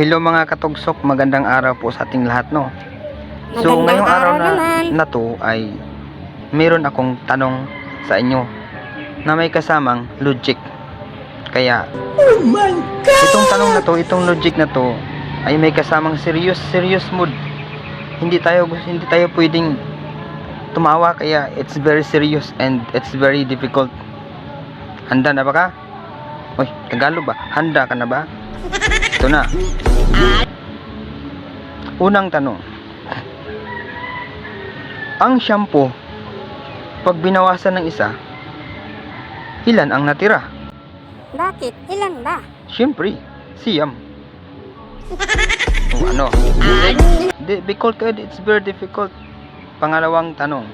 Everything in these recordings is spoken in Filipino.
Hello mga katugsok, magandang araw po sa ating lahat, no? So Magandang ngayong araw araw naman. na to ay meron akong tanong sa inyo na may kasamang logic. Kaya itong tanong na to, itong logic na to ay may kasamang serious mood. Hindi tayo pwedeng tumawa, kaya it's very serious and it's very difficult. Handa na ba ka? Uy, Tagalog ba? Handa ka na ba? Ito na. Unang tanong. Ang shampoo, pag binawasan ng isa, ilan ang natira? Bakit? Ilan ba? Siyempre, siyam. O ano? Difficult, it's very difficult. Pangalawang tanong.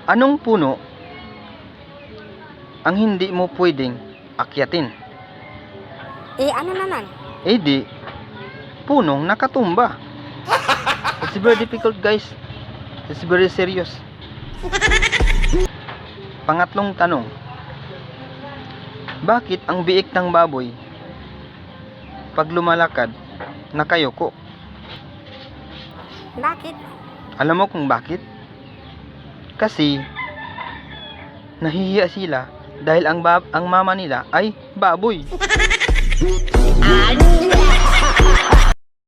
Anong puno ang hindi mo pwedeng akyatin? Ano naman? Di, punong nakatumba. It's very difficult, guys. It's very serious. Pangatlong tanong. Bakit ang biik ng baboy pag lumalakad nakayuko? Bakit? Alam mo kung bakit? Kasi nahihiya sila dahil ang mama nila ay baboy.